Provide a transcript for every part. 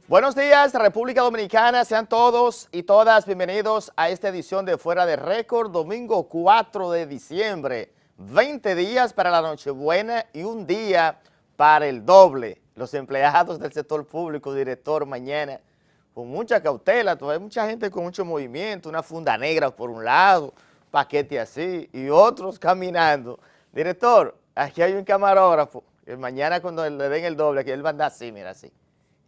Buenos días, República Dominicana. Sean todos y todas bienvenidos a esta edición de Fuera de Récord, domingo 4 de diciembre. 20 días para la Nochebuena y un día para el doble. Los empleados del sector público, director, mañana, con mucha cautela. Hay mucha gente con mucho movimiento, una funda negra por un lado, paquete así, y otros caminando. Director, aquí hay un camarógrafo, que mañana cuando le den el doble, que él va a andar así, mira así.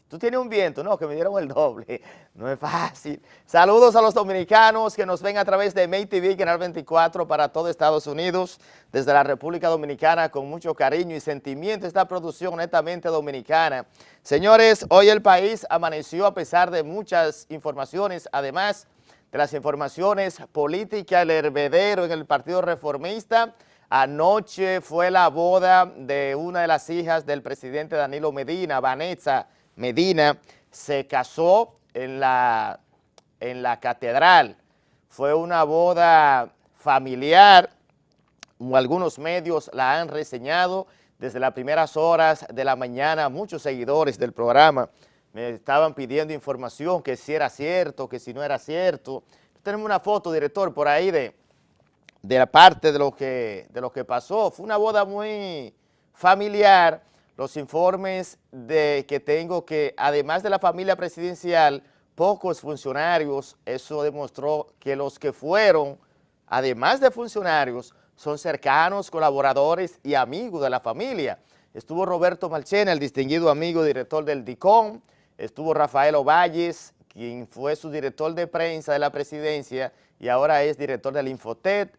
Tú tienes un viento, no, que me dieron el doble, no es fácil. Saludos a los dominicanos que nos ven a través de May TV, Canal 24 para todo Estados Unidos, desde la República Dominicana, con mucho cariño y sentimiento esta producción netamente dominicana. Señores, hoy el país amaneció a pesar de muchas informaciones, además de las informaciones políticas, el hervedero en el Partido Reformista. Anoche fue la boda de una de las hijas del presidente Danilo Medina, Vanessa Medina, se casó en la catedral. Fue una boda familiar, algunos medios la han reseñado desde las primeras horas de la mañana. Muchos seguidores del programa me estaban pidiendo información, que si era cierto, que si no era cierto. Tenemos una foto, director, por ahí de la parte de lo que pasó. Fue una boda muy familiar. Los informes que tengo que, además de la familia presidencial, pocos funcionarios, eso demostró que los que fueron, además de funcionarios, son cercanos, colaboradores y amigos de la familia. Estuvo Roberto Marchena, el distinguido amigo director del DICOM, estuvo Rafael Ovalles, quien fue su director de prensa de la presidencia y ahora es director del Infotet,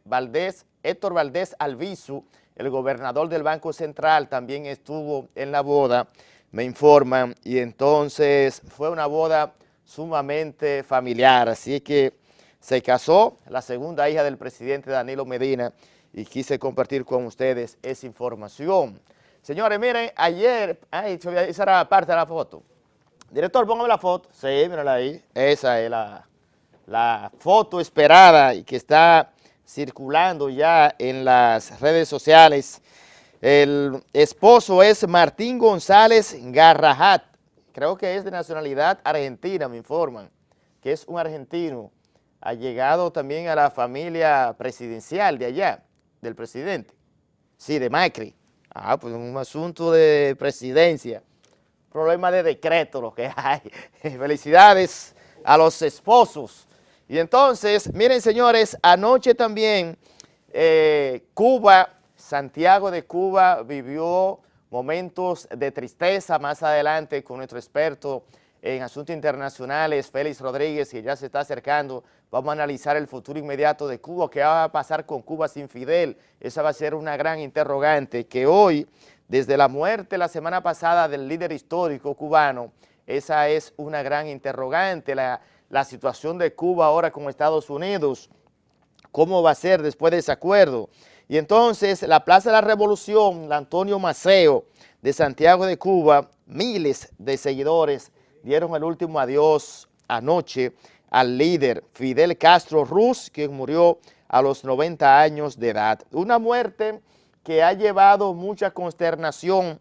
Héctor Valdés Albizu, el gobernador del Banco Central, también estuvo en la boda, me informan, y entonces fue una boda sumamente familiar, así que se casó la segunda hija del presidente Danilo Medina y quise compartir con ustedes esa información. Señores, miren, ayer, esa era parte de la foto. Director, póngame la foto. Sí, mírala ahí, esa es la foto esperada y que está circulando ya en las redes sociales. El esposo es Martín González Garrahat, creo que es de nacionalidad argentina, me informan, que es un argentino, ha llegado también a la familia presidencial de allá, del presidente, sí, de Macri. Pues un asunto de presidencia, problema de decreto lo que hay. Felicidades a los esposos. Y entonces, miren señores, anoche también Santiago de Cuba vivió momentos de tristeza. Más adelante con nuestro experto en asuntos internacionales, Félix Rodríguez, que ya se está acercando, vamos a analizar el futuro inmediato de Cuba. ¿Qué va a pasar con Cuba sin Fidel? Esa va a ser una gran interrogante que hoy, desde la muerte la semana pasada del líder histórico cubano, esa es una gran interrogante. La situación de Cuba ahora con Estados Unidos, cómo va a ser después de ese acuerdo. Y entonces la Plaza de la Revolución, la Antonio Maceo de Santiago de Cuba, miles de seguidores dieron el último adiós anoche al líder Fidel Castro Ruz, quien murió a los 90 años de edad. Una muerte que ha llevado mucha consternación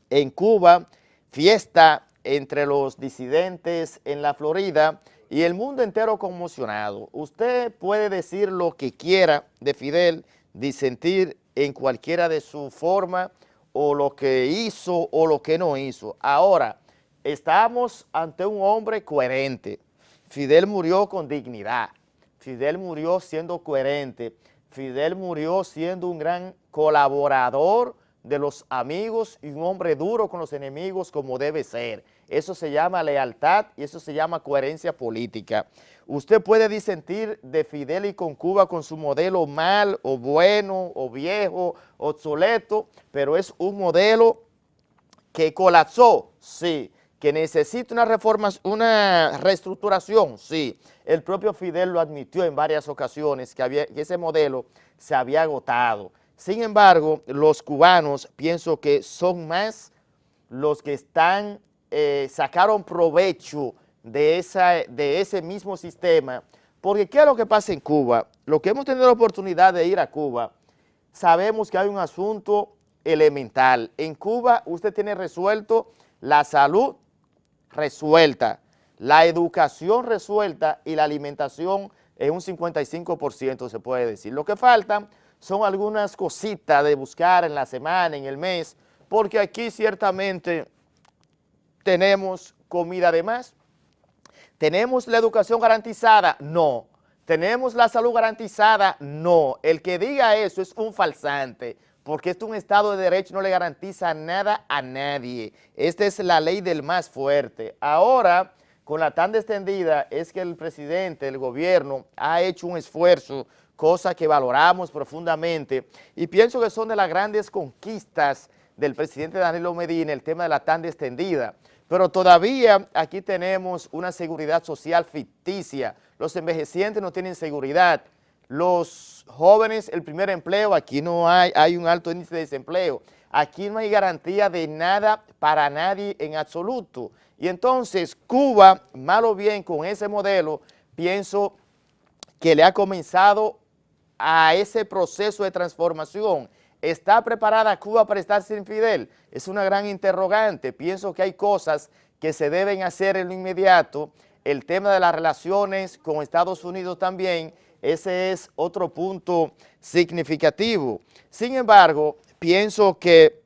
en Cuba, fiesta entre los disidentes en la Florida y el mundo entero conmocionado. Usted puede decir lo que quiera de Fidel, disentir en cualquiera de su forma, o lo que hizo o lo que no hizo. Ahora, estamos ante un hombre coherente. Fidel murió con dignidad. Fidel murió siendo coherente. Fidel murió siendo un gran colaborador de los amigos y un hombre duro con los enemigos como debe ser. Eso se llama lealtad y eso se llama coherencia política. Usted puede disentir de Fidel y con Cuba con su modelo mal o bueno o viejo, obsoleto, pero es un modelo que colapsó, sí, que necesita una reforma, una reestructuración, sí. El propio Fidel lo admitió en varias ocasiones que ese modelo se había agotado. Sin embargo, los cubanos pienso que son más los que sacaron provecho de ese mismo sistema, porque ¿qué es lo que pasa en Cuba? Lo que hemos tenido la oportunidad de ir a Cuba, sabemos que hay un asunto elemental. En Cuba usted tiene resuelto la salud resuelta, la educación resuelta y la alimentación en un 55% se puede decir. Lo que falta son algunas cositas de buscar en la semana, en el mes, porque aquí ciertamente tenemos comida de más. ¿Tenemos la educación garantizada? No. ¿Tenemos la salud garantizada? No. El que diga eso es un falsante, porque esto es un Estado de Derecho, no le garantiza nada a nadie. Esta es la ley del más fuerte. Ahora, con la tanda extendida, es que el presidente, el gobierno, ha hecho un esfuerzo, cosa que valoramos profundamente, y pienso que son de las grandes conquistas del presidente Danilo Medina, el tema de la tanda extendida. Pero todavía aquí tenemos una seguridad social ficticia. Los envejecientes no tienen seguridad. Los jóvenes, el primer empleo, aquí no hay un alto índice de desempleo. Aquí no hay garantía de nada para nadie en absoluto. Y entonces Cuba, mal o bien con ese modelo, pienso que le ha comenzado a ese proceso de transformación. ¿Está preparada Cuba para estar sin Fidel? Es una gran interrogante. Pienso que hay cosas que se deben hacer en lo inmediato. El tema de las relaciones con Estados Unidos también, ese es otro punto significativo. Sin embargo, pienso que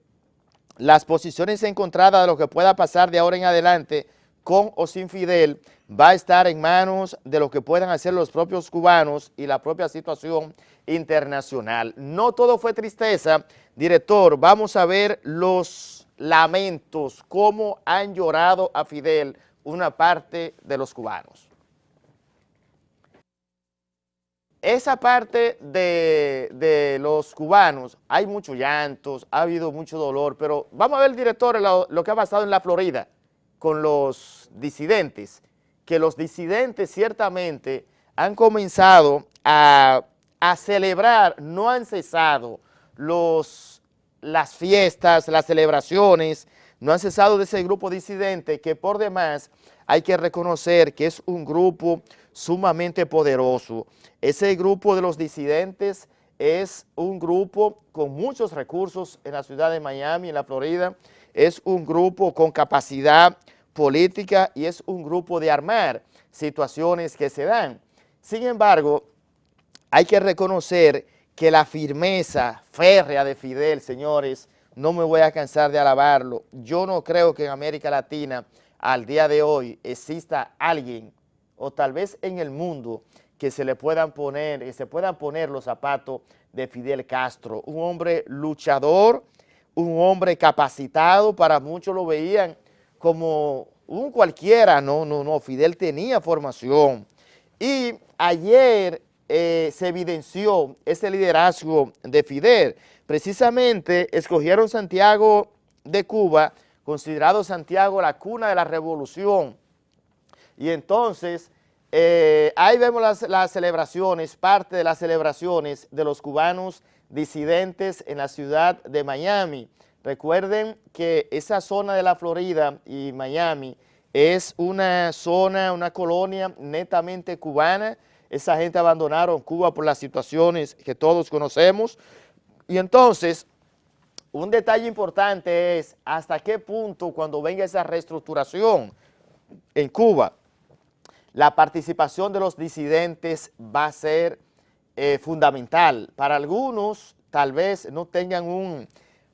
las posiciones encontradas de lo que pueda pasar de ahora en adelante con o sin Fidel va a estar en manos de lo que puedan hacer los propios cubanos y la propia situación internacional. No todo fue tristeza. Director, vamos a ver los lamentos, cómo han llorado a Fidel una parte de los cubanos. Esa parte de los cubanos, hay muchos llantos, ha habido mucho dolor, pero vamos a ver, director, lo que ha pasado en la Florida con los disidentes, que los disidentes ciertamente han comenzado a celebrar, no han cesado las fiestas, las celebraciones, no han cesado de ese grupo disidente que por demás hay que reconocer que es un grupo sumamente poderoso. Ese grupo de los disidentes es un grupo con muchos recursos en la ciudad de Miami, en la Florida, es un grupo con capacidad política y es un grupo de armar situaciones que se dan. Sin embargo, hay que reconocer que la firmeza férrea de Fidel, señores, no me voy a cansar de alabarlo. Yo no creo que en América Latina al día de hoy exista alguien, o tal vez en el mundo, que se puedan poner los zapatos de Fidel Castro. Un hombre luchador, un hombre capacitado, para muchos lo veían como un cualquiera. No, Fidel tenía formación. Y ayer se evidenció ese liderazgo de Fidel. Precisamente escogieron Santiago de Cuba, considerado Santiago la cuna de la revolución. Y entonces ahí vemos las celebraciones, parte de las celebraciones de los cubanos disidentes en la ciudad de Miami. Recuerden que esa zona de la Florida y Miami es una zona, una colonia netamente cubana. Esa gente abandonaron Cuba por las situaciones que todos conocemos. Y entonces, un detalle importante es hasta qué punto cuando venga esa reestructuración en Cuba, la participación de los disidentes va a ser fundamental. Para algunos tal vez no tengan un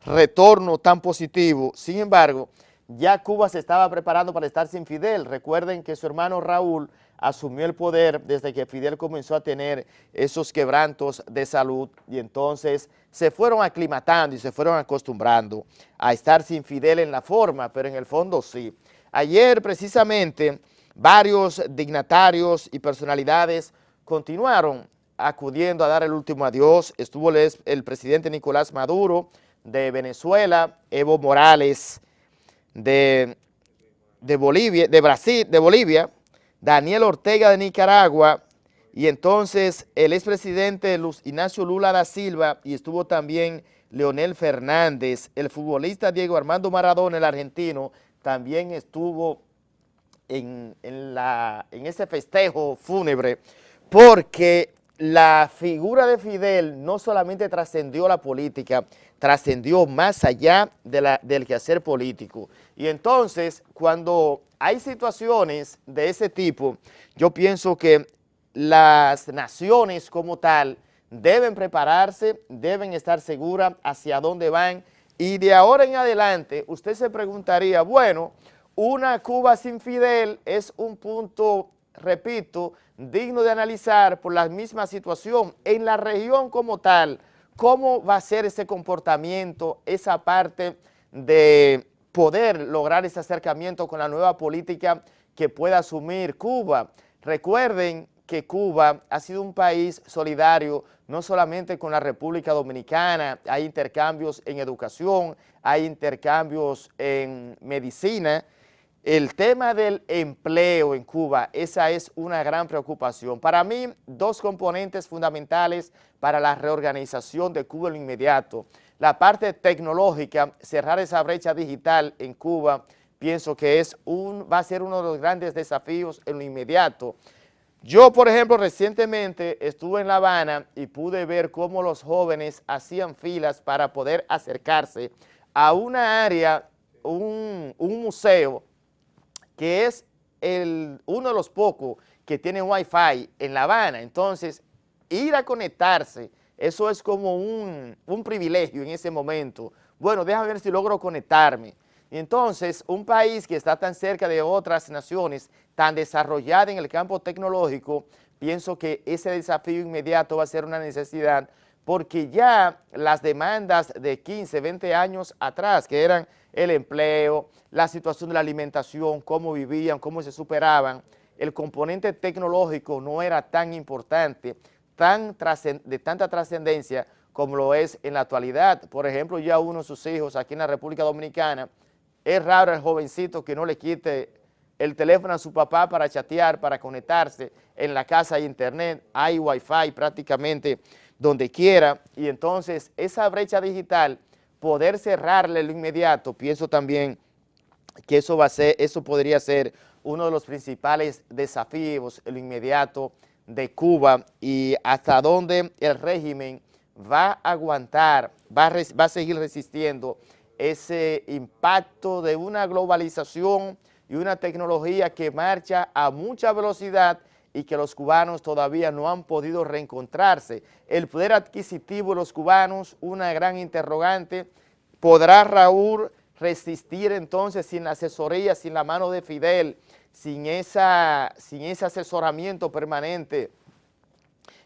retorno tan positivo. Sin embargo, ya Cuba se estaba preparando para estar sin Fidel. Recuerden que su hermano Raúl asumió el poder desde que Fidel comenzó a tener esos quebrantos de salud y entonces se fueron aclimatando y se fueron acostumbrando a estar sin Fidel en la forma, pero en el fondo sí. Ayer precisamente varios dignatarios y personalidades continuaron acudiendo a dar el último adiós. Estuvo el presidente Nicolás Maduro de Venezuela, Evo Morales de de Bolivia, Daniel Ortega de Nicaragua, y entonces el expresidente Luis Ignacio Lula da Silva, y estuvo también Leonel Fernández, el futbolista Diego Armando Maradona, el argentino, también estuvo en ese festejo fúnebre, porque la figura de Fidel no solamente trascendió la política, trascendió más allá del quehacer político. Y entonces, cuando hay situaciones de ese tipo, yo pienso que las naciones como tal deben prepararse, deben estar seguras hacia dónde van, y de ahora en adelante usted se preguntaría, bueno, una Cuba sin Fidel es un punto, repito, digno de analizar por la misma situación en la región como tal. ¿Cómo va a ser ese comportamiento, esa parte de poder lograr ese acercamiento con la nueva política que pueda asumir Cuba? Recuerden que Cuba ha sido un país solidario, no solamente con la República Dominicana, hay intercambios en educación, hay intercambios en medicina. El tema del empleo en Cuba, esa es una gran preocupación. Para mí, dos componentes fundamentales para la reorganización de Cuba en lo inmediato. La parte tecnológica, cerrar esa brecha digital en Cuba, pienso que va a ser uno de los grandes desafíos en lo inmediato. Yo, por ejemplo, recientemente estuve en La Habana y pude ver cómo los jóvenes hacían filas para poder acercarse a una área, un museo, que es uno de los pocos que tiene Wi-Fi en La Habana. Entonces, ir a conectarse, eso es como un privilegio en ese momento. Bueno, déjame ver si logro conectarme. Y entonces, un país que está tan cerca de otras naciones, tan desarrollada en el campo tecnológico, pienso que ese desafío inmediato va a ser una necesidad, porque ya las demandas de 15, 20 años atrás, que eran el empleo, la situación de la alimentación, cómo vivían, cómo se superaban, el componente tecnológico no era tan importante, de tanta trascendencia como lo es en la actualidad. Por ejemplo, ya uno de sus hijos aquí en la República Dominicana, es raro el jovencito que no le quite el teléfono a su papá para chatear, para conectarse. En la casa hay internet, hay wifi prácticamente donde quiera, y entonces esa brecha digital, poder cerrarle lo inmediato, pienso también que eso podría ser uno de los principales desafíos en lo inmediato de Cuba, y hasta dónde el régimen va a aguantar, va a seguir resistiendo ese impacto de una globalización y una tecnología que marcha a mucha velocidad y que los cubanos todavía no han podido reencontrarse. El poder adquisitivo de los cubanos, una gran interrogante. ¿Podrá Raúl resistir entonces sin la asesoría, sin la mano de Fidel, sin ese asesoramiento permanente,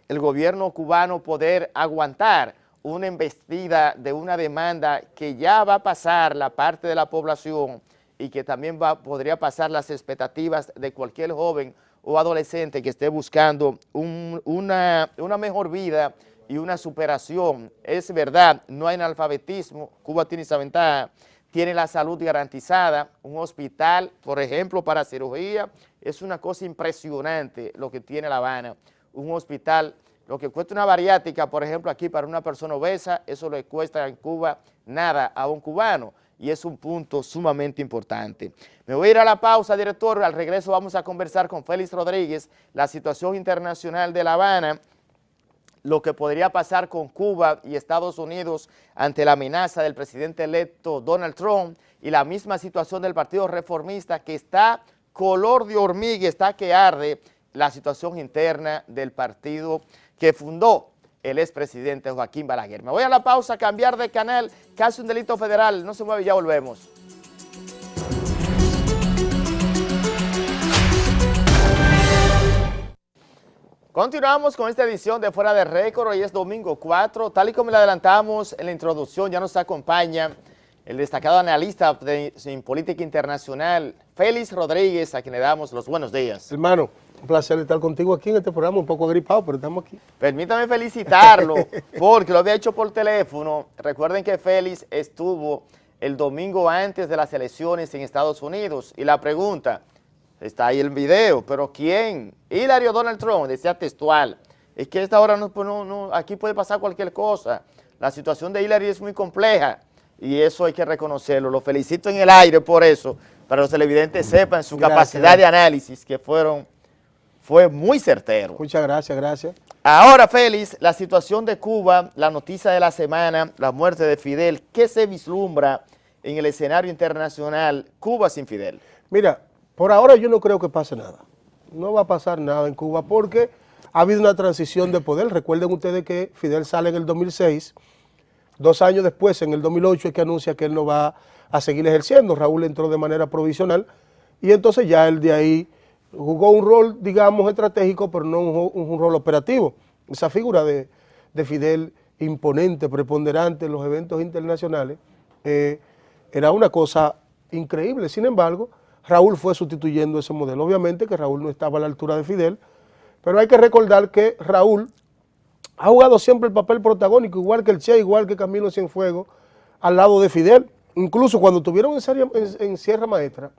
el gobierno cubano poder aguantar una embestida de una demanda que ya va a pasar la parte de la población y que también podría pasar las expectativas de cualquier joven o adolescente que esté buscando una mejor vida y una superación? Es verdad, no hay analfabetismo, Cuba tiene esa ventaja, tiene la salud garantizada, un hospital, por ejemplo, para cirugía, es una cosa impresionante lo que tiene La Habana, un hospital. Lo que cuesta una bariátrica, por ejemplo, aquí para una persona obesa, eso le cuesta en Cuba nada a un cubano, y es un punto sumamente importante. Me voy a ir a la pausa, director. Al regreso vamos a conversar con Félix Rodríguez, la situación internacional de La Habana, lo que podría pasar con Cuba y Estados Unidos ante la amenaza del presidente electo Donald Trump, y la misma situación del Partido Reformista, que está color de hormiga, está que arde, la situación interna del partido que fundó el expresidente Joaquín Balaguer. Me voy a la pausa, cambiar de canal, casi un delito federal. No se mueve, ya volvemos. Continuamos con esta edición de Fuera de Récord. Hoy es domingo 4. Tal y como le adelantamos en la introducción, ya nos acompaña el destacado analista en política internacional, Félix Rodríguez, a quien le damos los buenos días. Hermano, un placer estar contigo aquí en este programa, un poco agripado, pero estamos aquí. Permítame felicitarlo, porque lo había hecho por teléfono. Recuerden que Félix estuvo el domingo antes de las elecciones en Estados Unidos. Y la pregunta, está ahí el video, pero ¿quién? Hillary o Donald Trump, decía textual. Es que a esta hora aquí puede pasar cualquier cosa. La situación de Hillary es muy compleja y eso hay que reconocerlo. Lo felicito en el aire por eso, para que los televidentes sepan su capacidad de análisis, que fue muy certero. Muchas gracias, gracias. Ahora, Félix, la situación de Cuba, la noticia de la semana, la muerte de Fidel, ¿qué se vislumbra en el escenario internacional Cuba sin Fidel? Mira, por ahora yo no creo que pase nada. No va a pasar nada en Cuba porque ha habido una transición de poder. Recuerden ustedes que Fidel sale en el 2006, 2 años después, en el 2008, es que anuncia que él no va a seguir ejerciendo. Raúl entró de manera provisional y entonces ya él de ahí jugó un rol, digamos, estratégico, pero no un rol operativo. Esa figura de Fidel imponente, preponderante en los eventos internacionales, era una cosa increíble. Sin embargo, Raúl fue sustituyendo ese modelo. Obviamente que Raúl no estaba a la altura de Fidel, pero hay que recordar que Raúl ha jugado siempre el papel protagónico, igual que el Che, igual que Camilo Cienfuegos, al lado de Fidel. Incluso cuando estuvieron en Sierra Maestra,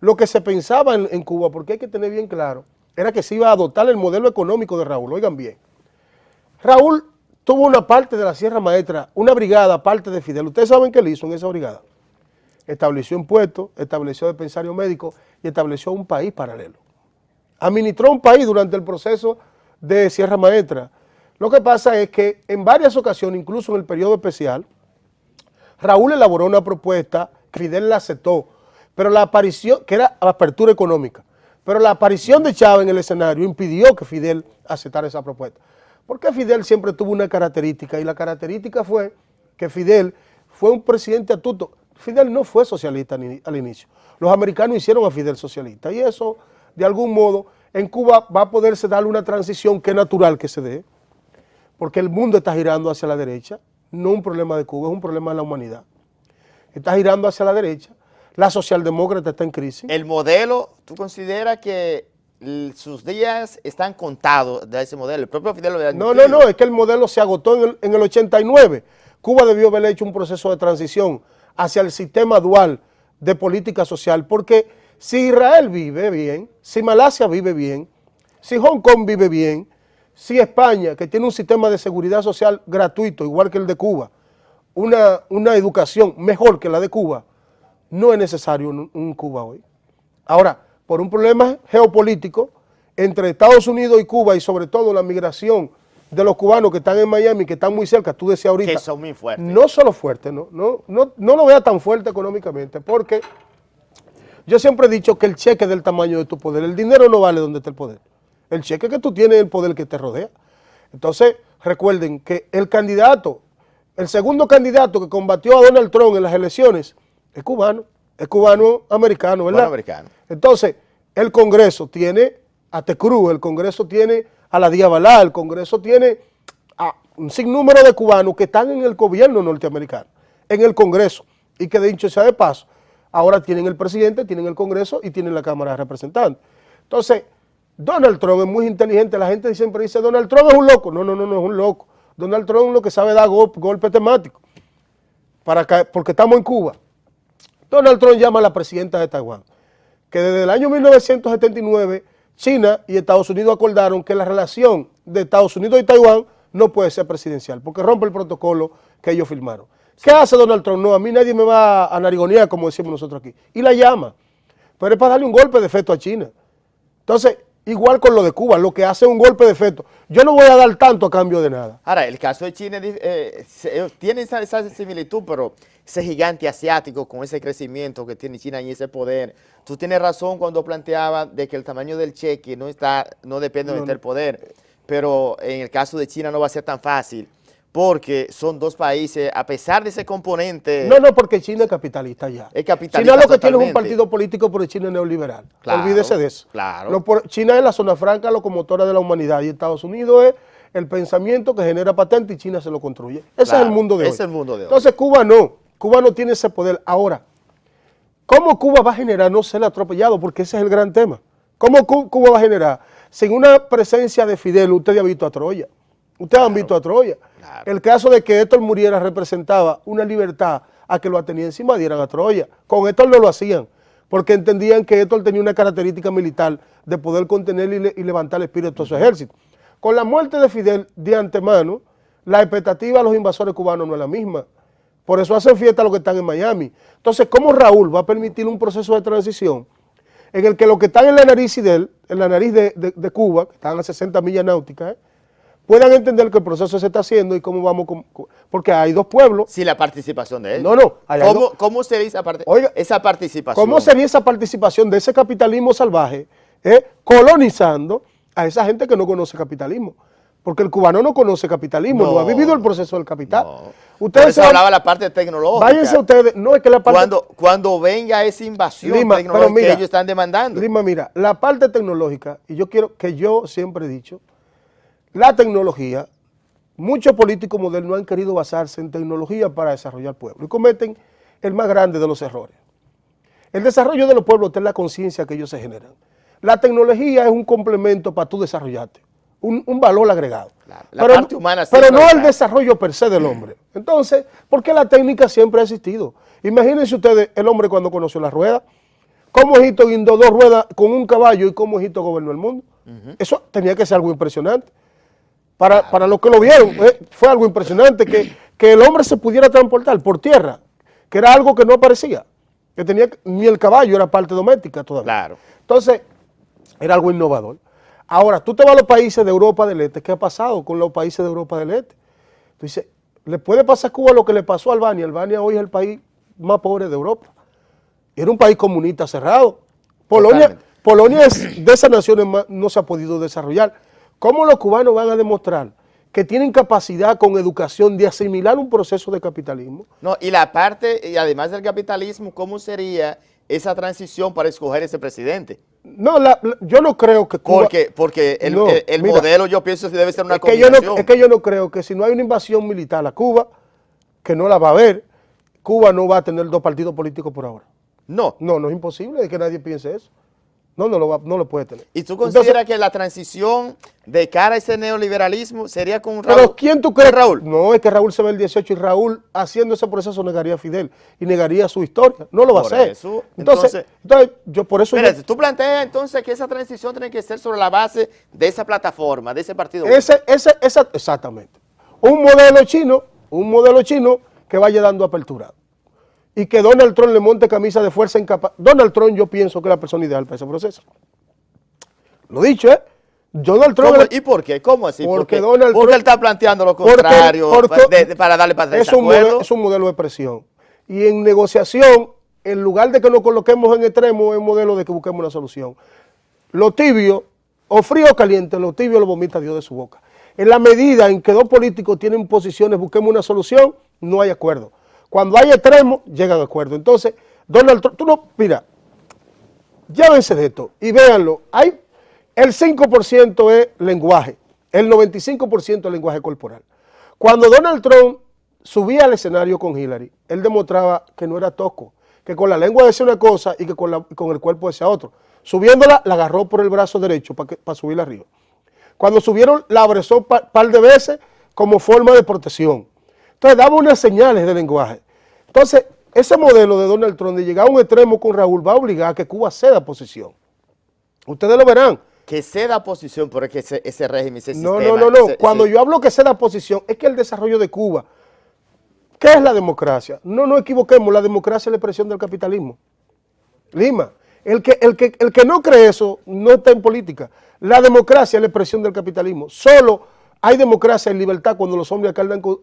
lo que se pensaba en Cuba, porque hay que tener bien claro, era que se iba a adoptar el modelo económico de Raúl. Oigan bien, Raúl tuvo una parte de la Sierra Maestra, una brigada aparte de Fidel. ¿Ustedes saben qué él hizo en esa brigada? Estableció impuestos, estableció dispensario médico y estableció un país paralelo. Administró un país durante el proceso de Sierra Maestra. Lo que pasa es que en varias ocasiones, incluso en el periodo especial, Raúl elaboró una propuesta, Fidel la aceptó, pero la aparición, que era apertura económica, pero la aparición de Chávez en el escenario impidió que Fidel aceptara esa propuesta. Porque Fidel siempre tuvo una característica, y la característica fue que Fidel fue un presidente astuto. Fidel no fue socialista al inicio. Los americanos hicieron a Fidel socialista, y eso, de algún modo, en Cuba va a poderse darle una transición que es natural que se dé, porque el mundo está girando hacia la derecha, no un problema de Cuba, es un problema de la humanidad. Está girando hacia la derecha. La socialdemócrata está en crisis. ¿El modelo, tú consideras que sus días están contados de ese modelo? El propio Fidel lo había admitido. No, es que el modelo se agotó en el 89. Cuba debió haber hecho un proceso de transición hacia el sistema dual de política social, porque si Israel vive bien, si Malasia vive bien, si Hong Kong vive bien, si España, que tiene un sistema de seguridad social gratuito, igual que el de Cuba, una educación mejor que la de Cuba, no es necesario un Cuba hoy. Ahora, por un problema geopolítico entre Estados Unidos y Cuba, y sobre todo la migración de los cubanos que están en Miami, que están muy cerca, tú decías ahorita. Que son muy fuertes. No solo fuertes, no lo vea tan fuerte económicamente, porque yo siempre he dicho que el cheque es del tamaño de tu poder. El dinero no vale donde está el poder. El cheque que tú tienes es el poder que te rodea. Entonces, recuerden que el segundo candidato que combatió a Donald Trump en las elecciones es cubano-americano, ¿verdad? Americano. Entonces, el Congreso tiene a Tecruz, el Congreso tiene a la Díaz-Balart, el Congreso tiene a un sinnúmero de cubanos que están en el gobierno norteamericano, en el Congreso, y que de dicho sea de paso, ahora tienen el presidente, tienen el Congreso y tienen la Cámara de Representantes. Entonces, Donald Trump es muy inteligente. La gente siempre dice, Donald Trump es un loco. No es un loco. Donald Trump lo que sabe dar golpe temático, porque estamos en Cuba. Donald Trump llama a la presidenta de Taiwán, que desde el año 1979 China y Estados Unidos acordaron que la relación de Estados Unidos y Taiwán no puede ser presidencial, porque rompe el protocolo que ellos firmaron. ¿Qué hace Donald Trump? No, a mí nadie me va a narigonear, como decimos nosotros aquí. Y la llama, pero es para darle un golpe de efecto a China. Entonces, igual con lo de Cuba, lo que hace es un golpe de efecto. Yo no voy a dar tanto a cambio de nada. Ahora, el caso de China tiene esa similitud, pero ese gigante asiático con ese crecimiento que tiene China y ese poder. Tú tienes razón cuando planteaba de que el tamaño del cheque no depende de el poder, pero en el caso de China no va a ser tan fácil, porque son dos países, a pesar de ese componente. No, porque China es capitalista ya. Es capitalista. China lo que tiene es un partido político, pero China es neoliberal. Claro, olvídese de eso. Claro. China es la zona franca locomotora de la humanidad, y Estados Unidos es el pensamiento que genera patente y China se lo construye. Ese es el mundo de hoy. Es el mundo de hoy. Entonces Cuba no tiene ese poder. Ahora, ¿cómo Cuba va a generar no ser atropellado? Porque ese es el gran tema. ¿Cómo Cuba va a generar? Sin una presencia de Fidel, usted ya ha visto a Troya. Ustedes han visto a Troya. Claro. El caso de que Héctor muriera representaba una libertad a que lo atenienses invadieran a Troya. Con Héctor no lo hacían, porque entendían que Héctor tenía una característica militar de poder contener y levantar el espíritu de su ejército. Con la muerte de Fidel de antemano, la expectativa de los invasores cubanos no es la misma. Por eso hacen fiesta los que están en Miami. Entonces, ¿cómo Raúl va a permitir un proceso de transición en el que los que están en la nariz de él, en la nariz de Cuba, que están a 60 millas náuticas, puedan entender que el proceso se está haciendo y cómo vamos, porque hay dos pueblos? Sí, la participación de él. No. ¿Cómo sería esa participación? ¿Cómo sería esa participación de ese capitalismo salvaje colonizando a esa gente que no conoce capitalismo? Porque el cubano no conoce capitalismo, no ha vivido el proceso del capital. No. Ustedes Por eso hablaba la parte tecnológica. Váyanse ustedes, no es que la parte... Cuando venga esa invasión tecnológica pero mira, que ellos están demandando. Lima, mira, la parte tecnológica, y yo siempre he dicho, la tecnología, muchos políticos modernos han querido basarse en tecnología para desarrollar pueblos y cometen el más grande de los errores. El desarrollo de los pueblos está en la conciencia que ellos se generan. La tecnología es un complemento para tú desarrollarte, un valor agregado. Claro, la parte humana pero no el desarrollo per se del hombre. Entonces, porque la técnica siempre ha existido. Imagínense ustedes el hombre cuando conoció la rueda, cómo Egipto guindó 2 ruedas con un caballo y cómo Egipto gobernó el mundo. Eso tenía que ser algo impresionante. Para los que lo vieron, fue algo impresionante que el hombre se pudiera transportar por tierra, que era algo que no aparecía, ni el caballo era parte doméstica todavía. Claro. Entonces, era algo innovador. Ahora, tú te vas a los países de Europa del Este, ¿qué ha pasado con los países de Europa del Este? Tú dices, ¿le puede pasar a Cuba lo que le pasó a Albania? Albania hoy es el país más pobre de Europa. Era un país comunista cerrado. Polonia es de esas naciones no se ha podido desarrollar. ¿Cómo los cubanos van a demostrar que tienen capacidad con educación de asimilar un proceso de capitalismo? No, y la parte, y además del capitalismo, ¿cómo sería esa transición para escoger ese presidente? No, yo no creo que Cuba... Porque el modelo yo pienso que debe ser una combinación. Es que yo no creo que si no hay una invasión militar a Cuba, que no la va a haber, Cuba no va a tener 2 partidos políticos por ahora. No. No es imposible de que nadie piense eso. No lo puede tener. ¿Y tú consideras que la transición de cara a ese neoliberalismo sería con Raúl? ¿Pero quién tú crees? Raúl. No, es que Raúl se ve el 18 y Raúl haciendo ese proceso negaría a Fidel y negaría su historia. No lo va a hacer. Entonces, yo por eso... Espérate, tú planteas entonces que esa transición tiene que ser sobre la base de esa plataforma, de ese partido. Exactamente. Un modelo chino que vaya dando apertura. Y que Donald Trump le monte camisa de fuerza incapaz. Donald Trump yo pienso que es la persona ideal para ese proceso. Lo dicho, Donald Trump... ¿Y por qué? ¿Cómo así? Porque él está planteando lo contrario para darle para atrás. Es un modelo de presión. Y en negociación, en lugar de que nos coloquemos en extremo, es un modelo de que busquemos una solución. Lo tibio, o frío o caliente, lo tibio lo vomita Dios de su boca. En la medida en que 2 políticos tienen posiciones, busquemos una solución, no hay acuerdo. Cuando hay extremos, llegan a acuerdo. Entonces, Donald Trump, mira, llévense de esto y véanlo. El 5% es lenguaje, el 95% es lenguaje corporal. Cuando Donald Trump subía al escenario con Hillary, él demostraba que no era tosco, que con la lengua decía una cosa y que con el cuerpo decía otra. Subiéndola, la agarró por el brazo derecho para subirla arriba. Cuando subieron, la abrazó un par de veces como forma de protección. Entonces, daba unas señales de lenguaje. Entonces, ese modelo de Donald Trump de llegar a un extremo con Raúl va a obligar a que Cuba ceda posición. Ustedes lo verán. Que ceda posición, porque ese régimen, ese sistema... No. Cuando yo hablo que ceda posición, es que el desarrollo de Cuba, ¿qué es la democracia? No equivoquemos, la democracia es la expresión del capitalismo. Lima, el que no cree eso no está en política. La democracia es la expresión del capitalismo. Solo hay democracia y libertad cuando los hombres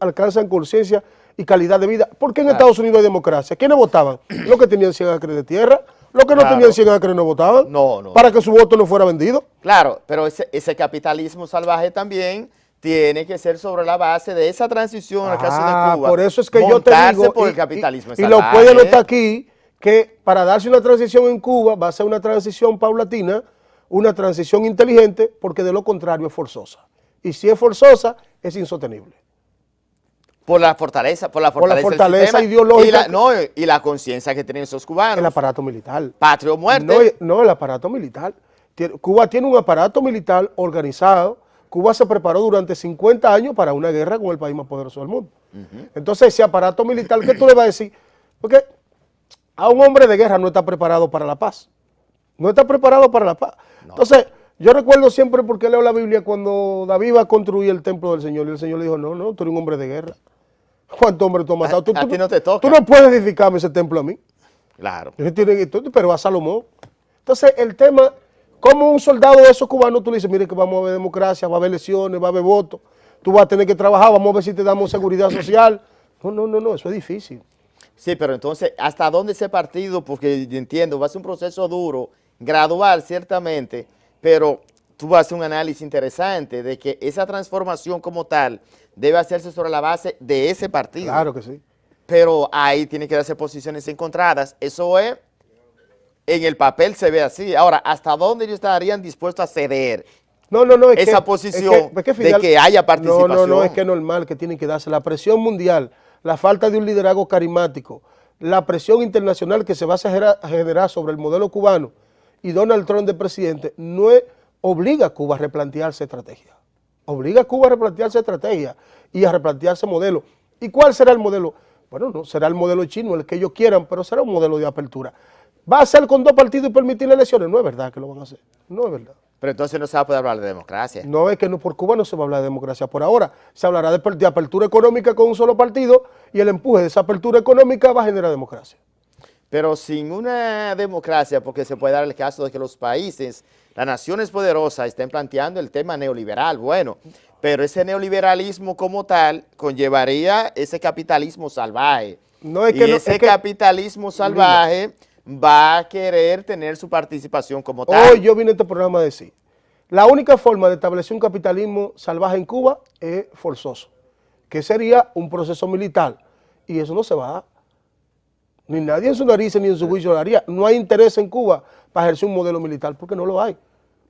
alcanzan conciencia y calidad de vida. ¿Por qué en Estados Unidos hay democracia? ¿Quiénes votaban? Los que tenían 100 acres de tierra. Los que no tenían 100 acres no votaban. No. Para que su voto no fuera vendido. Claro, pero ese capitalismo salvaje también tiene que ser sobre la base de esa transición en el caso de Cuba. Por eso es que yo te digo, por el capitalismo y lo puede notar aquí, que para darse una transición en Cuba va a ser una transición paulatina, una transición inteligente, porque de lo contrario es forzosa. Y si es forzosa, es insostenible. Por la fortaleza ideológica. Y la conciencia que tienen esos cubanos. El aparato militar. Patria o muerte. No, el aparato militar. Cuba tiene un aparato militar organizado Cuba se preparó durante 50 años para una guerra con el país más poderoso del mundo. Entonces, ese aparato militar, ¿qué tú le vas a decir? Porque a un hombre de guerra no está preparado para la paz. No está preparado para la paz. No. Entonces, yo recuerdo siempre porque leo la Biblia cuando David iba a construir el templo del Señor y el Señor le dijo, no, tú eres un hombre de guerra. ¿Cuántos hombres tú has matado? A ti no te toca. Tú no puedes edificarme ese templo a mí. Claro. Pero a Salomón. Entonces, el tema, como un soldado de esos cubanos, tú le dices, mire que vamos a ver democracia, va a haber elecciones, va a haber votos, tú vas a tener que trabajar, vamos a ver si te damos seguridad social. No, eso es difícil. Sí, pero entonces, ¿hasta dónde ese partido? Porque yo entiendo, va a ser un proceso duro, gradual ciertamente, pero tú vas a hacer un análisis interesante de que esa transformación como tal debe hacerse sobre la base de ese partido. Claro que sí. Pero ahí tiene que darse posiciones encontradas. Eso es, en el papel se ve así. Ahora, ¿hasta dónde ellos estarían dispuestos a ceder esa posición de que haya participación? No, es que es normal que tienen que darse la presión mundial, la falta de un liderazgo carismático, la presión internacional que se va a generar sobre el modelo cubano y Donald Trump de presidente, obliga a Cuba a replantearse estrategia. Obliga a Cuba a replantearse estrategia y a replantearse modelo. ¿Y cuál será el modelo? Bueno, no será el modelo chino, el que ellos quieran, pero será un modelo de apertura. ¿Va a ser con 2 partidos y permitir elecciones? No es verdad que lo van a hacer, no es verdad. Pero entonces no se va a poder hablar de democracia. No, es que por Cuba no se va a hablar de democracia por ahora. Se hablará de apertura económica con un solo partido y el empuje de esa apertura económica va a generar democracia. Pero sin una democracia, porque se puede dar el caso de que los países, las naciones poderosas estén planteando el tema neoliberal, bueno, pero ese neoliberalismo como tal conllevaría ese capitalismo salvaje. Ese capitalismo salvaje va a querer tener su participación como tal. Hoy yo vine a este programa a decir, la única forma de establecer un capitalismo salvaje en Cuba es forzoso, que sería un proceso militar, y eso no se va a dar. Ni nadie en su nariz ni en su juicio lo haría. No hay interés en Cuba para ejercer un modelo militar, porque no lo hay.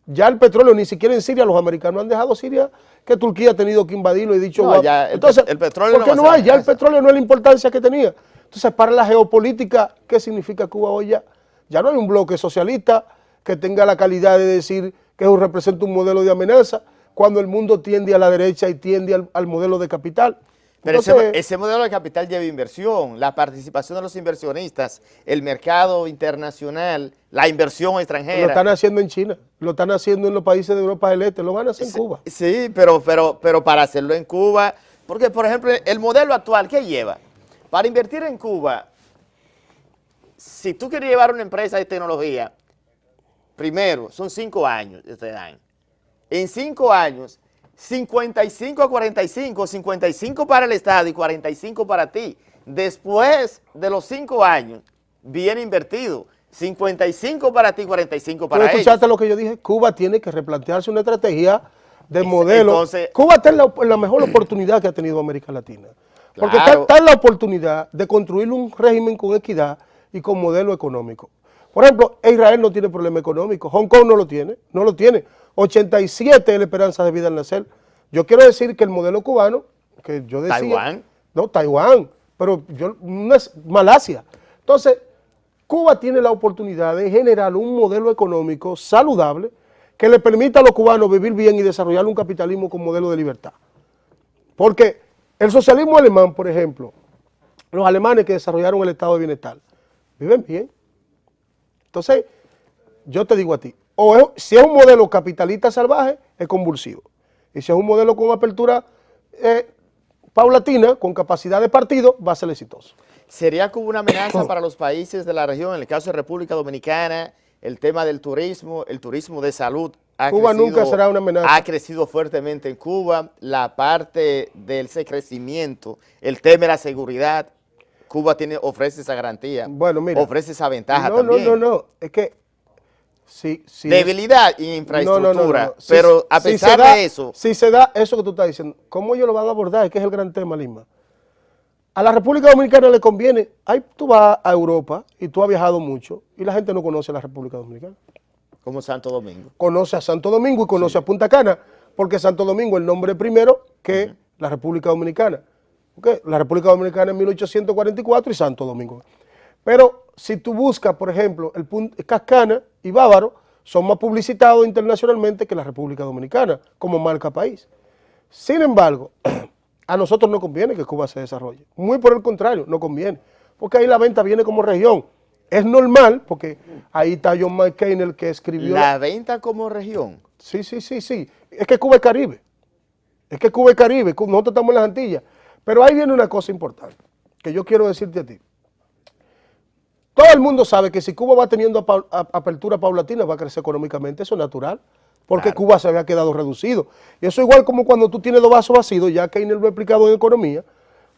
Ya el petróleo, ni siquiera en Siria, los americanos han dejado Siria, que Turquía ha tenido que invadirlo y dicho, no, ya entonces, el petróleo ¿por qué no hay? Ya el petróleo no es la importancia que tenía. Entonces, para la geopolítica, ¿qué significa Cuba hoy ya? Ya no hay un bloque socialista que tenga la calidad de decir que representa un modelo de amenaza, cuando el mundo tiende a la derecha y tiende al modelo de capital. Pero entonces, ese modelo de capital lleva inversión, la participación de los inversionistas, el mercado internacional, la inversión extranjera. Lo están haciendo en China, lo están haciendo en los países de Europa del Este, lo van a hacer en Cuba. Sí, pero para hacerlo en Cuba, porque por ejemplo el modelo actual, ¿qué lleva? Para invertir en Cuba, si tú quieres llevar una empresa de tecnología, primero son 5 años que te dan. En 5 años, 55 a 45, 55 para el Estado y 45 para ti. Después de los 5 años, bien invertido, 55 para ti, 45 para ellos. ¿Tú escuchaste lo que yo dije? Cuba tiene que replantearse una estrategia de modelo. Entonces, Cuba está en la mejor oportunidad que ha tenido América Latina. Porque está en la oportunidad de construir un régimen con equidad y con modelo económico. Por ejemplo, Israel no tiene problema económico, Hong Kong no lo tiene. 87 es la esperanza de vida al nacer. Yo quiero decir que el modelo cubano, que yo decía... Taiwán. No, Taiwán, pero no es Malasia. Entonces, Cuba tiene la oportunidad de generar un modelo económico saludable que le permita a los cubanos vivir bien y desarrollar un capitalismo con modelo de libertad. Porque el socialismo alemán, por ejemplo, los alemanes que desarrollaron el estado de bienestar, viven bien. Entonces, yo te digo a ti, si es un modelo capitalista salvaje, es convulsivo. Y si es un modelo con apertura paulatina, con capacidad de partido, va a ser exitoso. ¿Sería como una amenaza para los países de la región? En el caso de República Dominicana, el tema del turismo, el turismo de salud Cuba nunca será una amenaza. Ha crecido fuertemente en Cuba, la parte de ese crecimiento, el tema de la seguridad, Cuba ofrece esa garantía, bueno, mira, ofrece esa ventaja también. No, es que... Sí, debilidad en infraestructura, pero a pesar de eso... Si se da eso que tú estás diciendo, ¿cómo ellos lo van a abordar? Es que es el gran tema, Lima. A la República Dominicana le conviene, tú vas a Europa y tú has viajado mucho y la gente no conoce a la República Dominicana. Como Santo Domingo. Conoce a Santo Domingo y conoce a Punta Cana, porque Santo Domingo es el nombre primero que la República Dominicana. ¿Okay? La República Dominicana en 1844 y Santo Domingo. Pero si tú buscas, por ejemplo, Cascana y Bávaro, son más publicitados internacionalmente que la República Dominicana como marca país. Sin embargo, a nosotros no conviene que Cuba se desarrolle. Muy por el contrario, no conviene. Porque ahí la venta viene como región. Es normal, porque ahí está John McCain, el que escribió... ¿La venta como región? Sí. Es que Cuba es Caribe. Nosotros estamos en las Antillas. Pero ahí viene una cosa importante, que yo quiero decirte a ti. Todo el mundo sabe que si Cuba va teniendo apertura paulatina, va a crecer económicamente, eso es natural, porque claro, Cuba se había quedado reducido. Y eso es igual como cuando tú tienes dos vasos vacíos, ya que Keynes lo ha explicado en economía,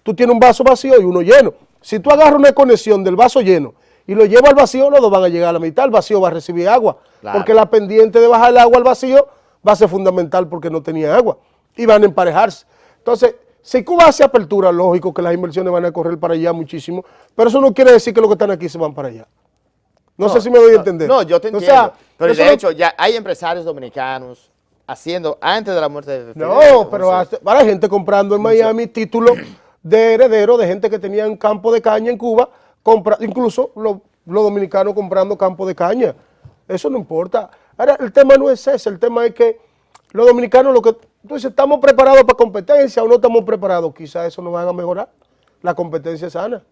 tú tienes un vaso vacío y uno lleno. Si tú agarras una conexión del vaso lleno y lo llevas al vacío, los dos van a llegar a la mitad, el vacío va a recibir agua, claro, porque la pendiente de bajar el agua al vacío va a ser fundamental porque no tenía agua, y van a emparejarse. Entonces, si Cuba hace apertura, lógico que las inversiones van a correr para allá muchísimo, pero eso no quiere decir que los que están aquí se van para allá. No sé si me doy a entender. No, yo te entiendo. O sea, pero de hecho, ya hay empresarios dominicanos haciendo, antes de la muerte de Fidel. No, pero hay gente comprando en Miami títulos de heredero, de gente que tenía un campo de caña en Cuba, incluso los dominicanos comprando campo de caña. Eso no importa. Ahora, el tema no es ese, el tema es que los dominicanos, entonces, ¿estamos preparados para competencia o no estamos preparados? Quizás eso nos haga mejorar. La competencia es sana.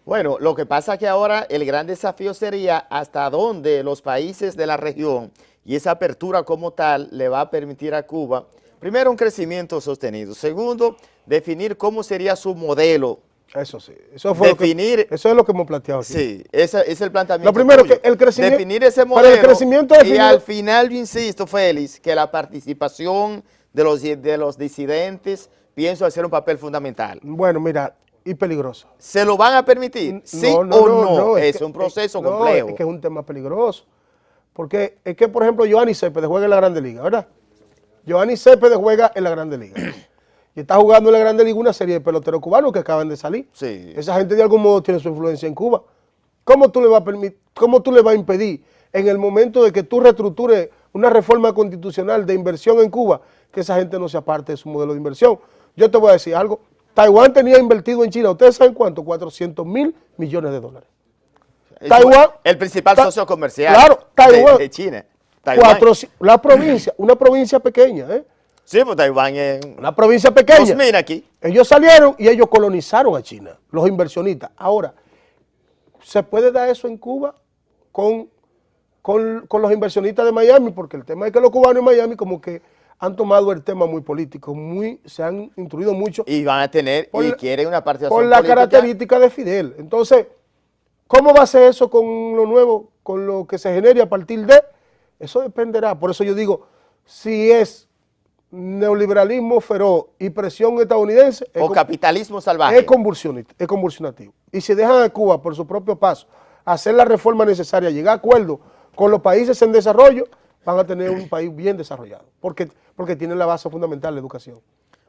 Bueno, lo que pasa es que ahora el gran desafío sería hasta dónde los países de la región y esa apertura como tal le va a permitir a Cuba, primero, un crecimiento sostenido. Segundo, definir cómo sería su modelo. Eso sí, eso es lo que hemos planteado aquí. Sí, ese es el planteamiento. Lo primero tuyo. Que el crecimiento, definir ese modelo, el crecimiento y al final yo insisto, Félix, que la participación de los disidentes pienso hacer un papel fundamental. Bueno, mira, y peligroso. ¿Se lo van a permitir? ¿Sí o no? Es un proceso complejo. Es que es un tema peligroso. Porque es que, por ejemplo, Giovanni Céspedes juega en la Grande Liga, ¿verdad? Giovanni Céspedes juega en la Grande Liga. Y está jugando en la Grande Liga una serie de peloteros cubanos que acaban de salir. Sí. Esa gente de algún modo tiene su influencia en Cuba. ¿Cómo tú le vas a impedir en el momento de que tú reestructures una reforma constitucional de inversión en Cuba, que esa gente no se aparte de su modelo de inversión? Yo te voy a decir algo. Taiwán tenía invertido en China, ¿ustedes saben cuánto? 400.000 millones de dólares. Taiwán, el principal socio comercial, claro, Taiwán, de China. La provincia, una provincia pequeña, ¿eh? Sí, pues Taiwán es una provincia pequeña. Pues mira aquí. Ellos salieron y ellos colonizaron a China, los inversionistas. Ahora, ¿se puede dar eso en Cuba con los inversionistas de Miami? Porque el tema es que los cubanos en Miami como que han tomado el tema muy político, se han instruido mucho. Y van a tener, y quieren una participación con la característica de Fidel. Entonces, ¿cómo va a ser eso con lo nuevo, con lo que se genere a partir de? Eso dependerá. Por eso yo digo, si es neoliberalismo feroz y presión estadounidense o capitalismo salvaje, es convulsionativo. Y si dejan a Cuba por su propio paso hacer la reforma necesaria, llegar a acuerdos con los países en desarrollo, van a tener un país bien desarrollado, porque tienen la base fundamental, la educación.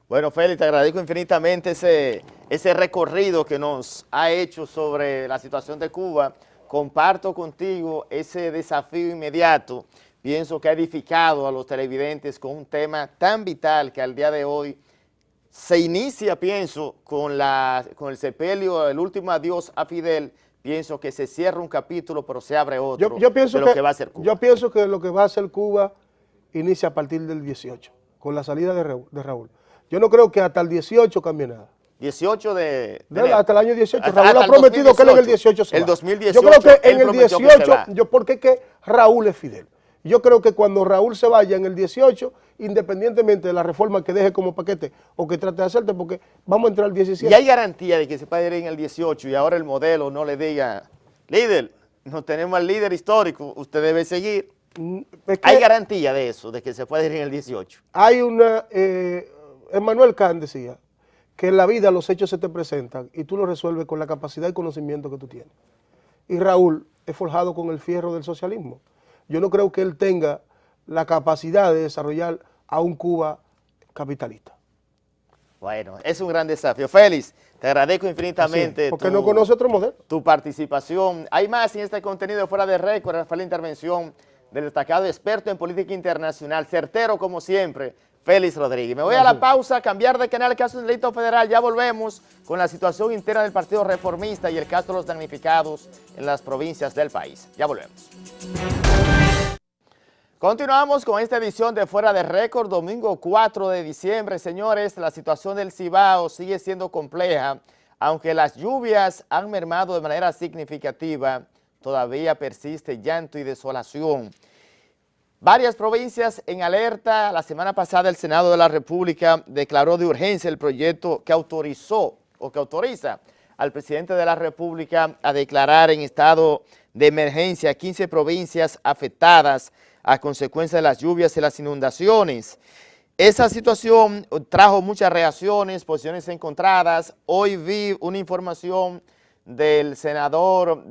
Bueno, Félix, te agradezco infinitamente ese recorrido que nos ha hecho sobre la situación de Cuba. Comparto contigo ese desafío inmediato. Pienso que ha edificado a los televidentes con un tema tan vital que al día de hoy se inicia, pienso, con el sepelio, el último adiós a Fidel. Pienso que se cierra un capítulo, pero se abre otro yo pienso de lo que va a ser Cuba. Yo pienso que lo que va a hacer Cuba inicia a partir del 18, con la salida de Raúl. Yo no creo que hasta el 18 cambie nada. 18 de hasta el año 18. Raúl ha prometido que él en el 18 se va. El 2018. Yo creo que en el 18, porque es que Raúl es Fidel. Yo creo que cuando Raúl se vaya en el 18, independientemente de la reforma que deje como paquete o que trate de hacerte, porque vamos a entrar al 17. ¿Y hay garantía de que se puede ir en el 18 y ahora el modelo no le diga, líder, no tenemos al líder histórico, usted debe seguir? ¿Hay garantía de eso, de que se puede ir en el 18? Hay una, Emmanuel Kant decía, que en la vida los hechos se te presentan y tú los resuelves con la capacidad y conocimiento que tú tienes. Y Raúl es forjado con el fierro del socialismo. Yo no creo que él tenga la capacidad de desarrollar a un Cuba capitalista. Bueno, es un gran desafío. Félix, te agradezco infinitamente. Porque no conoce otro modelo. Tu participación. Hay más en este contenido de Fuera de Récord. Fue la intervención del destacado experto en política internacional, certero como siempre, Félix Rodríguez. Me voy a la pausa, cambiar de canal, caso del delito federal. Ya volvemos con la situación interna del Partido Reformista y el caso de los damnificados en las provincias del país. Ya volvemos. Continuamos con esta edición de Fuera de Récord, domingo 4 de diciembre. Señores, la situación del Cibao sigue siendo compleja. Aunque las lluvias han mermado de manera significativa, todavía persiste llanto y desolación. Varias provincias en alerta. La semana pasada el Senado de la República declaró de urgencia el proyecto que autoriza al presidente de la República a declarar en estado de emergencia 15 provincias afectadas a consecuencia de las lluvias y las inundaciones. Esa situación trajo muchas reacciones, posiciones encontradas. Hoy vi una información del senador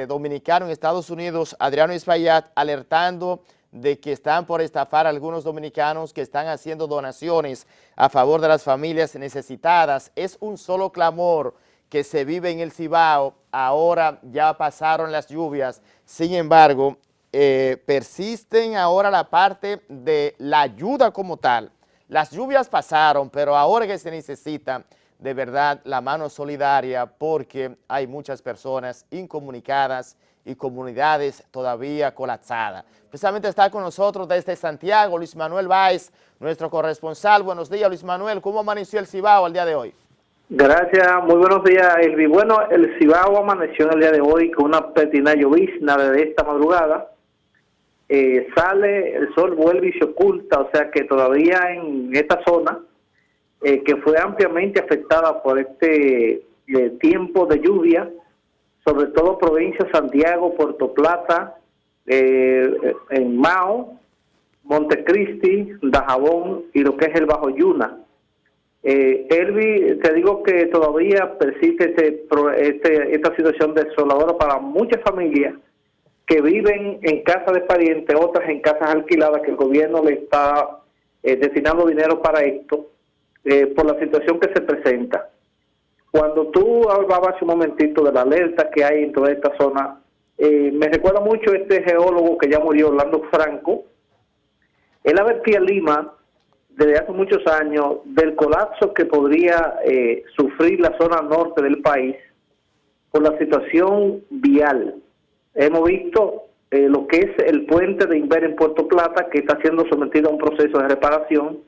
dominicano en Estados Unidos, Adriano Espaillat, alertando de que están por estafar a algunos dominicanos que están haciendo donaciones a favor de las familias necesitadas. Es un solo clamor que se vive en el Cibao. Ahora ya pasaron las lluvias, sin embargo, persisten ahora la parte de la ayuda como tal. Las lluvias pasaron, pero ahora que se necesita de verdad la mano solidaria, porque hay muchas personas incomunicadas y comunidades todavía colapsadas. Precisamente está con nosotros desde Santiago Luis Manuel Báez, nuestro corresponsal. Buenos días, Luis Manuel. ¿Cómo amaneció el Cibao al día de hoy? Gracias, muy buenos días, Elvi. Bueno, el Cibao amaneció en el día de hoy con una pertinaz llovizna desde esta madrugada. Sale, el sol vuelve y se oculta, o sea que todavía en esta zona, que fue ampliamente afectada por este tiempo de lluvia, sobre todo provincias Santiago, Puerto Plata, en Mao, Montecristi, Dajabón y lo que es el Bajo Yuna. Elvi, te digo que todavía persiste esta situación desoladora para muchas familias que viven en casas de parientes, otras en casas alquiladas, que el gobierno le está destinando dinero para esto, por la situación que se presenta. Cuando tú hablabas hace un momentito de la alerta que hay en toda esta zona, me recuerda mucho este geólogo que ya murió, Orlando Franco. Él advertía a Lima desde hace muchos años del colapso que podría sufrir la zona norte del país por la situación vial. Hemos visto lo que es el puente de Inver en Puerto Plata, que está siendo sometido a un proceso de reparación,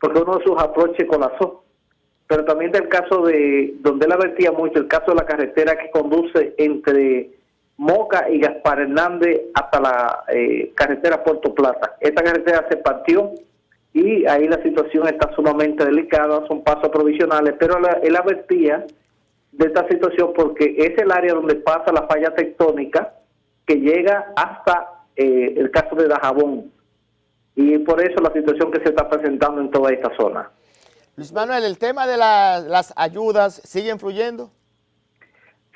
porque uno de sus aproches colapsó. Pero también del caso de, donde él advertía mucho, el caso de la carretera que conduce entre Moca y Gaspar Hernández hasta la carretera Puerto Plata. Esta carretera se partió y ahí la situación está sumamente delicada, son pasos provisionales, pero él advertía de esta situación porque es el área donde pasa la falla tectónica que llega hasta el caso de Dajabón, y por eso la situación que se está presentando en toda esta zona. Luis Manuel, ¿el tema de las ayudas sigue influyendo?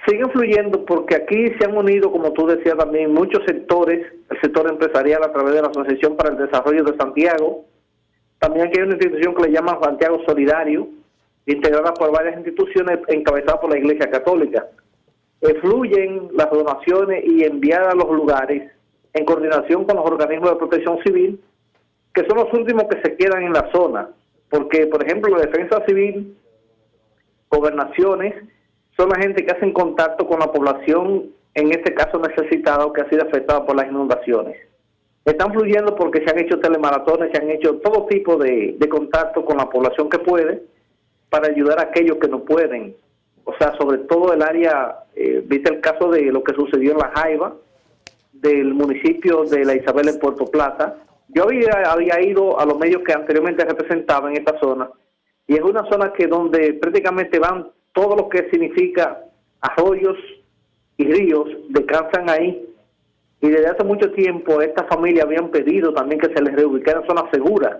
Sigue influyendo porque aquí se han unido, como tú decías también, muchos sectores, el sector empresarial a través de la Asociación para el Desarrollo de Santiago. También aquí hay una institución que le llaman Santiago Solidario, integrada por varias instituciones encabezadas por la Iglesia Católica. Fluyen las donaciones y enviadas a los lugares en coordinación con los organismos de protección civil, que son los últimos que se quedan en la zona, porque, por ejemplo, la Defensa Civil, gobernaciones, son la gente que hacen contacto con la población, en este caso necesitada o que ha sido afectada por las inundaciones. Están fluyendo porque se han hecho telemaratones, se han hecho todo tipo de contacto con la población que puede, para ayudar a aquellos que no pueden. O sea, sobre todo el área, viste el caso de lo que sucedió en La Jaiba, del municipio de La Isabel en Puerto Plata. Yo había ido a los medios que anteriormente representaban en esta zona, y es una zona que donde prácticamente van todo lo que significa arroyos y ríos, descansan ahí, y desde hace mucho tiempo estas familias habían pedido también que se les reubicara en zonas seguras.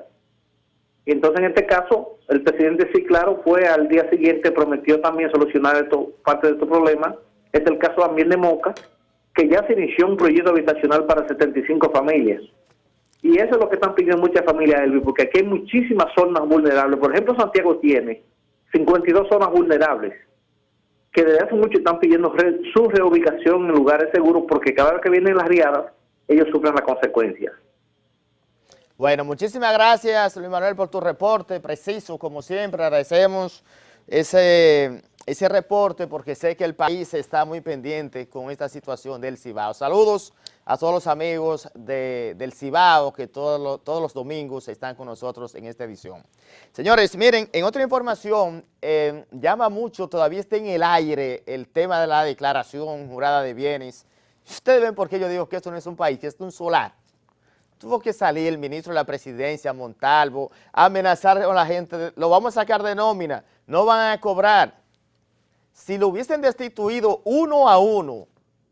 Y entonces, en este caso, el presidente, sí, claro, fue al día siguiente, prometió también solucionar parte de estos problemas. Es el caso también de Moca, que ya se inició un proyecto habitacional para 75 familias. Y eso es lo que están pidiendo muchas familias, Elvi, porque aquí hay muchísimas zonas vulnerables. Por ejemplo, Santiago tiene 52 zonas vulnerables, que desde hace mucho están pidiendo su reubicación en lugares seguros, porque cada vez que vienen las riadas, ellos sufren las consecuencias. Bueno, muchísimas gracias, Luis Manuel, por tu reporte preciso, como siempre. Agradecemos ese ese reporte porque sé que el país está muy pendiente con esta situación del Cibao. Saludos a todos los amigos del Cibao que todos los domingos están con nosotros en esta edición. Señores, miren, en otra información, llama mucho, todavía está en el aire el tema de la declaración jurada de bienes. Ustedes ven por qué yo digo que esto no es un país, que esto es un solar. Tuvo que salir el ministro de la presidencia, Montalvo, a amenazar con la gente, lo vamos a sacar de nómina, no van a cobrar. Si lo hubiesen destituido uno a uno,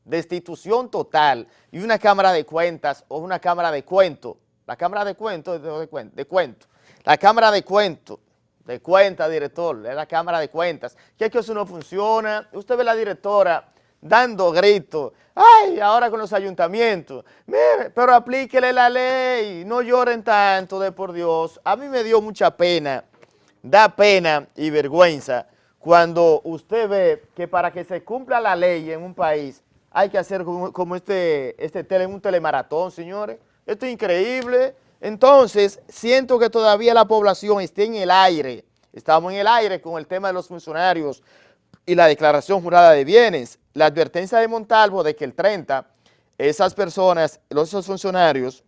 destitución total, y una cámara de cuentas o una cámara de cuento, la cámara de cuento, la cámara de cuento, de cuenta, director, es la cámara de cuentas, que es que eso no funciona, usted ve la directora dando gritos, ay, ahora con los ayuntamientos, mire, pero aplíquele la ley, no lloren tanto, de por Dios. A mí me dio mucha pena, da pena y vergüenza cuando usted ve que para que se cumpla la ley en un país hay que hacer como un telemaratón, señores. Esto es increíble. Entonces, siento que todavía la población está en el aire. Estamos en el aire con el tema de los funcionarios y la declaración jurada de bienes. La advertencia de Montalvo de que el 30, esas personas, esos funcionarios,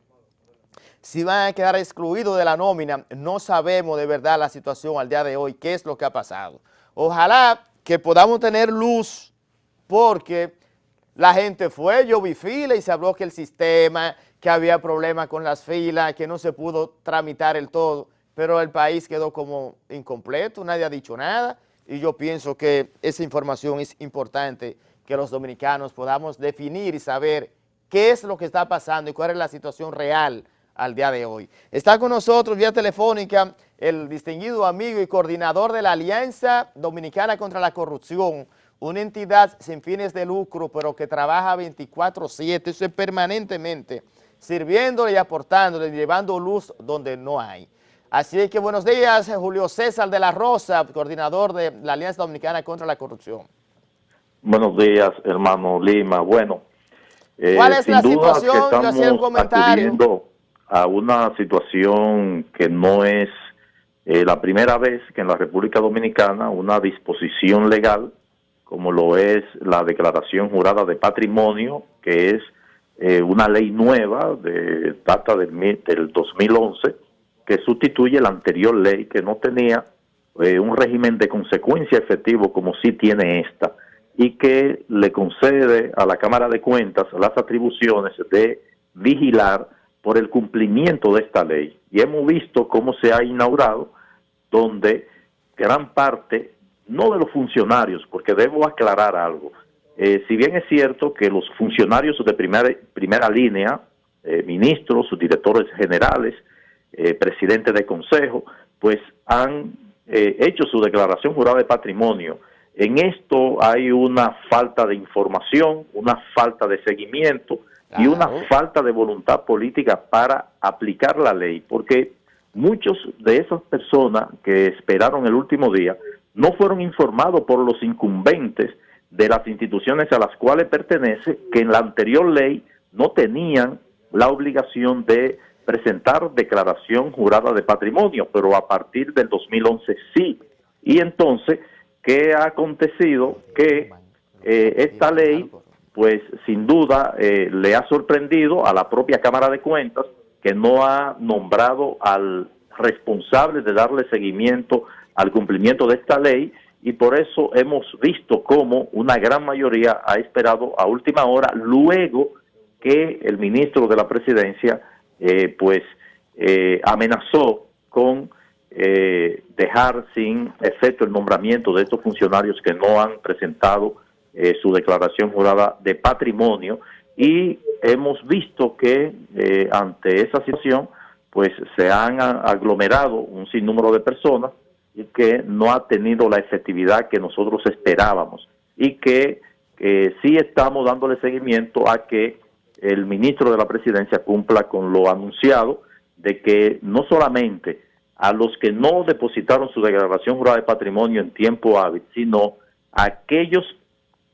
si van a quedar excluidos de la nómina, no sabemos de verdad la situación al día de hoy, qué es lo que ha pasado. Ojalá que podamos tener luz, porque la gente fue, yo vi fila y se habló que el sistema, que había problemas con las filas, que no se pudo tramitar el todo, pero el país quedó como incompleto, nadie ha dicho nada, y yo pienso que esa información es importante, que los dominicanos podamos definir y saber qué es lo que está pasando y cuál es la situación real al día de hoy. Está con nosotros vía telefónica el distinguido amigo y coordinador de la Alianza Dominicana contra la Corrupción, una entidad sin fines de lucro, pero que trabaja 24/7, eso es permanentemente, sirviéndole y aportándole, llevando luz donde no hay. Así que buenos días, Julio César de la Rosa, coordinador de la Alianza Dominicana contra la Corrupción. Buenos días, hermano Lima. Bueno, ¿cuál es la sin duda situación? que Yo hacía un comentario. acudiendo a una situación que no es la primera vez que en la República Dominicana una disposición legal, como lo es la declaración jurada de patrimonio, que es una ley nueva, data del 2011, que sustituye la anterior ley que no tenía un régimen de consecuencia efectivo como sí tiene esta, y que le concede a la Cámara de Cuentas las atribuciones de vigilar por el cumplimiento de esta ley. Y hemos visto cómo se ha inaugurado, donde gran parte, no de los funcionarios, porque debo aclarar algo, si bien es cierto que los funcionarios de primera línea, ministros, directores generales, presidentes de consejo, pues han hecho su declaración jurada de patrimonio. En esto hay una falta de información, una falta de seguimiento y una falta de voluntad política para aplicar la ley, porque muchos de esas personas que esperaron el último día no fueron informados por los incumbentes de las instituciones a las cuales pertenece, que en la anterior ley no tenían la obligación de presentar declaración jurada de patrimonio, pero a partir del 2011 sí. Y entonces, ¿qué ha acontecido? Que esta ley, pues sin duda, le ha sorprendido a la propia Cámara de Cuentas, que no ha nombrado al responsable de darle seguimiento al cumplimiento de esta ley, y por eso hemos visto cómo una gran mayoría ha esperado a última hora, luego que el ministro de la Presidencia amenazó con dejar sin efecto el nombramiento de estos funcionarios que no han presentado su declaración jurada de patrimonio, y hemos visto que ante esa situación pues se han aglomerado un sinnúmero de personas y que no ha tenido la efectividad que nosotros esperábamos, y que sí estamos dándole seguimiento a que el ministro de la Presidencia cumpla con lo anunciado, de que no solamente a los que no depositaron su declaración jurada de patrimonio en tiempo hábil, sino a aquellos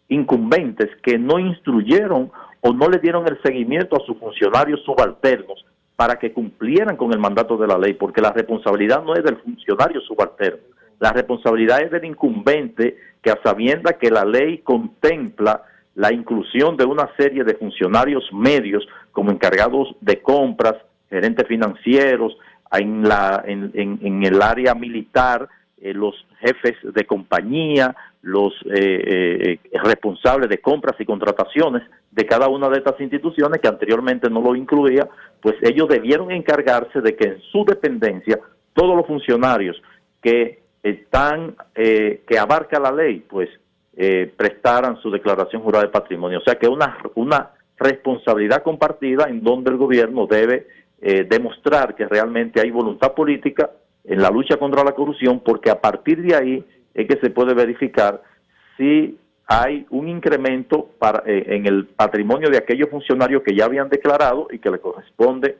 incumbentes que no instruyeron o no le dieron el seguimiento a sus funcionarios subalternos para que cumplieran con el mandato de la ley, porque la responsabilidad no es del funcionario subalterno, La responsabilidad es del incumbente, que a sabiendas que la ley contempla la inclusión de una serie de funcionarios medios como encargados de compras, gerentes financieros, en el área militar, los jefes de compañía, los responsables de compras y contrataciones de cada una de estas instituciones que anteriormente no lo incluía, pues ellos debieron encargarse de que en su dependencia todos los funcionarios que que abarca la ley, pues prestaran su declaración jurada de patrimonio. O sea que una responsabilidad compartida en donde el gobierno debe demostrar que realmente hay voluntad política en la lucha contra la corrupción, porque a partir de ahí es que se puede verificar si hay un incremento en el patrimonio de aquellos funcionarios que ya habían declarado y que le corresponde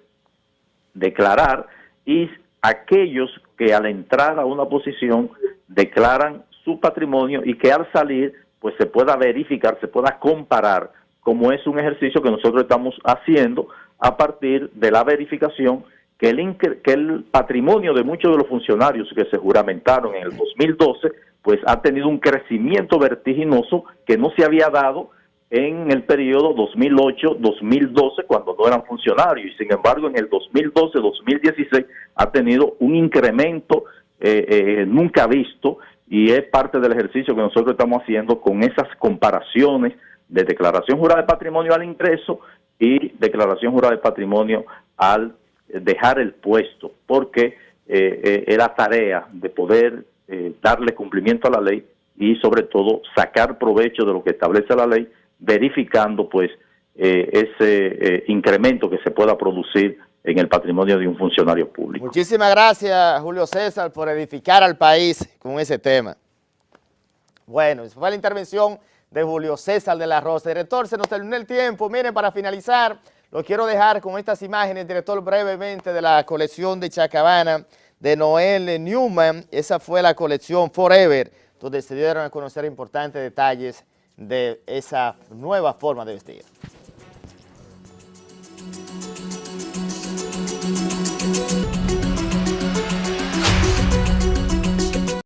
declarar, y aquellos que al entrar a una posición declaran su patrimonio y que al salir pues se pueda verificar, se pueda comparar, como es un ejercicio que nosotros estamos haciendo a partir de la verificación que el patrimonio de muchos de los funcionarios que se juramentaron en el 2012 pues ha tenido un crecimiento vertiginoso que no se había dado en el periodo 2008-2012 cuando no eran funcionarios, y sin embargo en el 2012-2016 ha tenido un incremento nunca visto, y es parte del ejercicio que nosotros estamos haciendo con esas comparaciones de declaración jurada de patrimonio al ingreso y declaración jurada de patrimonio al dejar el puesto, porque es la tarea de poder darle cumplimiento a la ley y sobre todo sacar provecho de lo que establece la ley, verificando pues ese incremento que se pueda producir en el patrimonio de un funcionario público. Muchísimas gracias, Julio César, por edificar al país con ese tema. Bueno, esa fue la intervención de Julio César de la Rosa. Director, se nos terminó el tiempo. Miren, para finalizar, lo quiero dejar con estas imágenes, director, brevemente, de la colección de Chacabana de Noel Newman. Esa fue la colección Forever, donde se dieron a conocer importantes detalles de esa nueva forma de vestir.